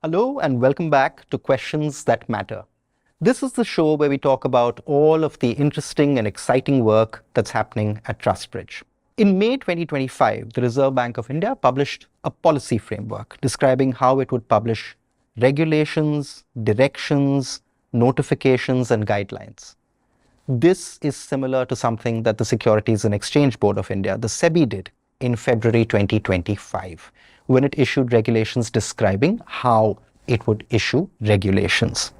Hello and welcome back to Questions That Matter. This is the show where we talk about all of the interesting and exciting work that's happening at TrustBridge. In May 2025, the Reserve Bank of India published a policy framework describing how it would publish regulations, directions, notifications, and guidelines. This is similar to something that the Securities and Exchange Board of India, the SEBI, did in February 2025, when it issued regulations describing how it would issue regulations.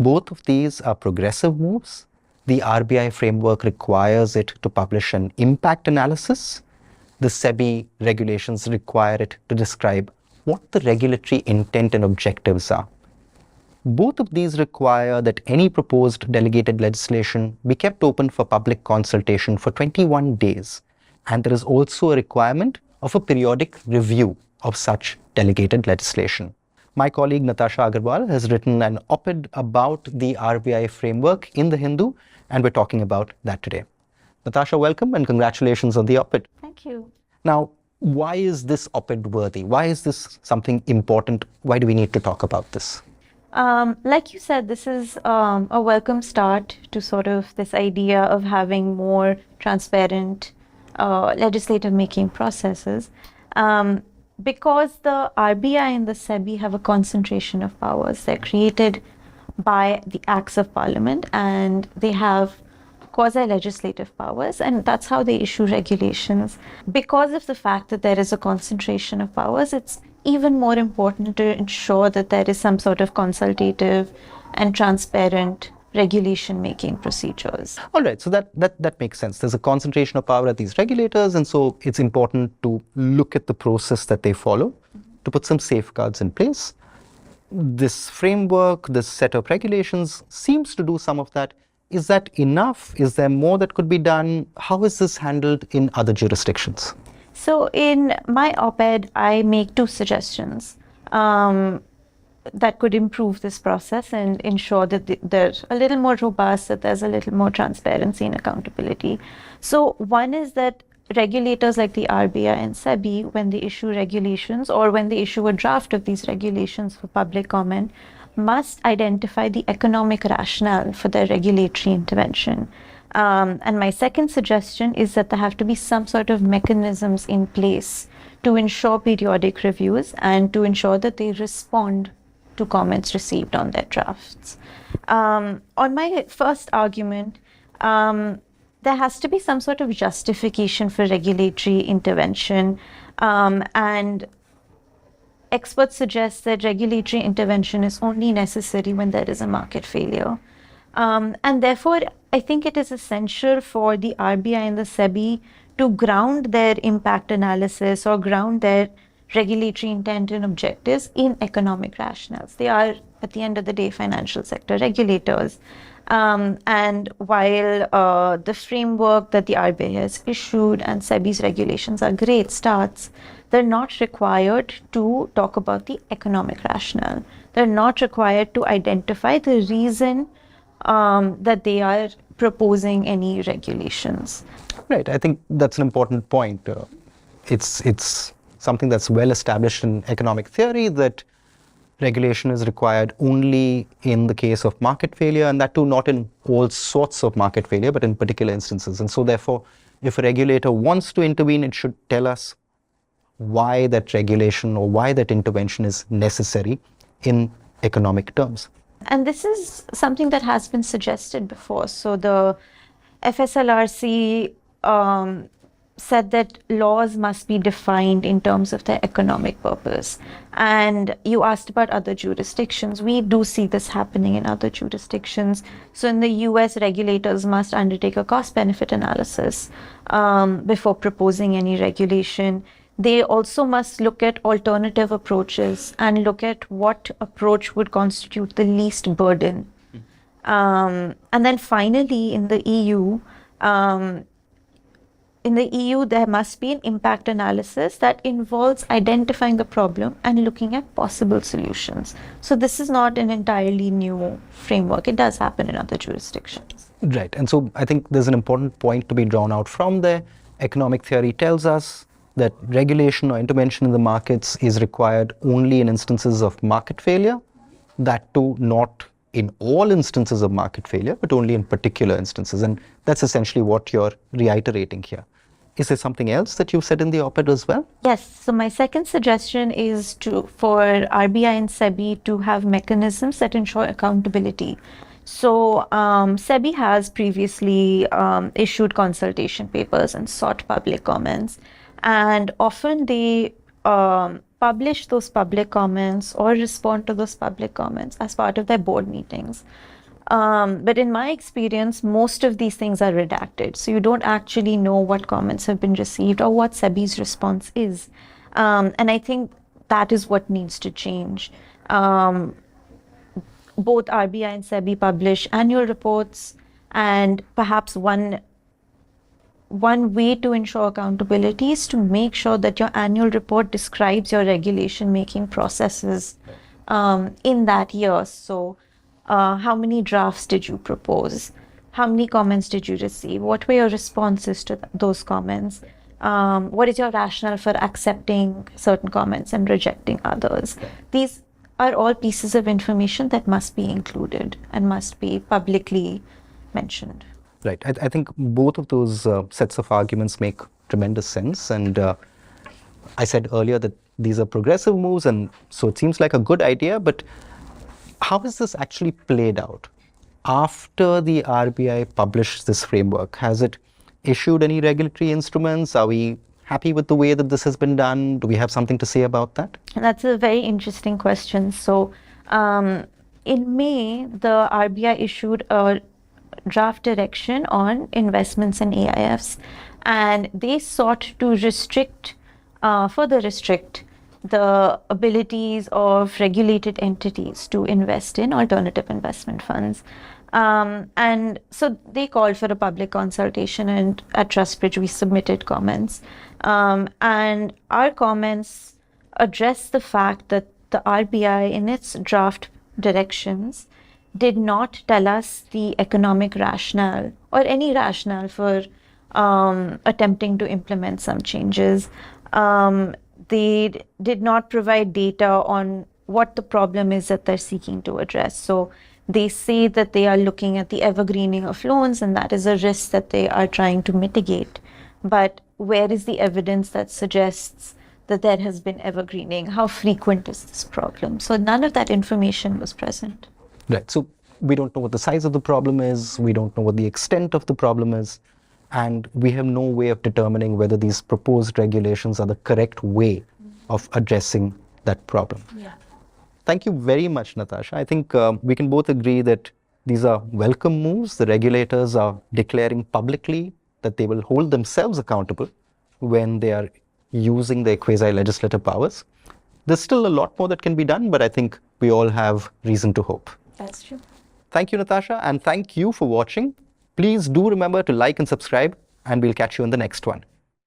Both of these are progressive moves. The RBI framework requires it to publish an impact analysis. The SEBI regulations require it to describe what the regulatory intent and objectives are. Both of these require that any proposed delegated legislation be kept open for public consultation for 21 days. And there is also a requirement of a periodic review of such delegated legislation. My colleague Natasha Aggarwal has written an op-ed about the RBI framework in The Hindu, and we're talking about that today. Natasha, welcome and congratulations on the op-ed. Thank you. Now, why is this op-ed worthy? Why is this something important? Why do we need to talk about this? Like you said, this is a welcome start to sort of this idea of having more transparent legislative making processes. Because the RBI and the SEBI have a concentration of powers. They're created by the Acts of Parliament and they have quasi-legislative powers, and that's how they issue regulations. Because of the fact that there is a concentration of powers, it's even more important to ensure that there is some sort of consultative and transparent regulation making procedures. All right, so that makes sense. There's a concentration of power at these regulators, and so it's important to look at the process that they follow to put some safeguards in place. This framework, this set of regulations seems to do some of that. Is that enough? Is there more that could be done? How is this handled in other jurisdictions? So in my op-ed, I make two suggestions that could improve this process and ensure that they're a little more robust, that there's a little more transparency and accountability. So one is that regulators like the RBI and SEBI, when they issue regulations or when they issue a draft of these regulations for public comment, must identify the economic rationale for their regulatory intervention. And my second suggestion is that there have to be some sort of mechanisms in place to ensure periodic reviews and to ensure that they respond to comments received on their drafts. On my first argument, there has to be some sort of justification for regulatory intervention, and experts suggest that regulatory intervention is only necessary when there is a market failure. And therefore, I think it is essential for the RBI and the SEBI to ground their impact analysis or ground their regulatory intent and objectives in economic rationales. They are, at the end of the day, financial sector regulators. And while the framework that the RBI has issued and SEBI's regulations are great starts, they're not required to talk about the economic rationale. They're not required to identify the reason that they are proposing any regulations. Right, I think that's an important point. It's something that's well established in economic theory that regulation is required only in the case of market failure, and that too not in all sorts of market failure, but in particular instances. And so therefore, if a regulator wants to intervene, it should tell us why that regulation or why that intervention is necessary in economic terms. And this is something that has been suggested before. So the FSLRC said that laws must be defined in terms of their economic purpose. And you asked about other jurisdictions. We do see this happening in other jurisdictions. So in the US, regulators must undertake a cost-benefit analysis before proposing any regulation. They also must look at alternative approaches and look at what approach would constitute the least burden. And then finally, in the EU, there must be an impact analysis that involves identifying the problem and looking at possible solutions. So this is not an entirely new framework. It does happen in other jurisdictions. Right. And so I think there's an important point to be drawn out from there. Economic theory tells us that regulation or intervention in the markets is required only in instances of market failure, that too not in all instances of market failure, but only in particular instances. And that's essentially what you're reiterating here. Is there something else that you said in the op-ed as well? Yes. So my second suggestion is for RBI and SEBI to have mechanisms that ensure accountability. So SEBI has previously issued consultation papers and sought public comments, and often they publish those public comments or respond to those public comments as part of their board meetings. But in my experience, most of these things are redacted. So you don't actually know what comments have been received or what SEBI's response is. And I think that is what needs to change. Both RBI and SEBI publish annual reports, and perhaps one way to ensure accountability is to make sure that your annual report describes your regulation making processes in that year. So how many drafts did you propose? How many comments did you receive? What were your responses to those comments? What is your rationale for accepting certain comments and rejecting others? These are all pieces of information that must be included and must be publicly mentioned. Right. I think both of those sets of arguments make tremendous sense. And I said earlier that these are progressive moves, and so it seems like a good idea. But how has this actually played out? After the RBI published this framework, has it issued any regulatory instruments? Are we happy with the way that this has been done? Do we have something to say about that? That's a very interesting question. So in May, the RBI issued a draft direction on investments in AIFs, and they sought to further restrict the abilities of regulated entities to invest in alternative investment funds. And so they called for a public consultation, and at TrustBridge we submitted comments. And our comments address the fact that the RBI in its draft directions did not tell us the economic rationale or any rationale for attempting to implement some changes. They did not provide data on what the problem is that they're seeking to address. So they say that they are looking at the evergreening of loans, and that is a risk that they are trying to mitigate. But where is the evidence that suggests that there has been evergreening? How frequent is this problem? So none of that information was present. Right. So we don't know what the size of the problem is. We don't know what the extent of the problem is. And we have no way of determining whether these proposed regulations are the correct way of addressing that problem. Yeah. Thank you very much, Natasha. I think we can both agree that these are welcome moves. The regulators are declaring publicly that they will hold themselves accountable when they are using their quasi-legislative powers. There's still a lot more that can be done, but I think we all have reason to hope. That's true. Thank you, Natasha, and thank you for watching. Please do remember to like and subscribe, and we'll catch you in the next one.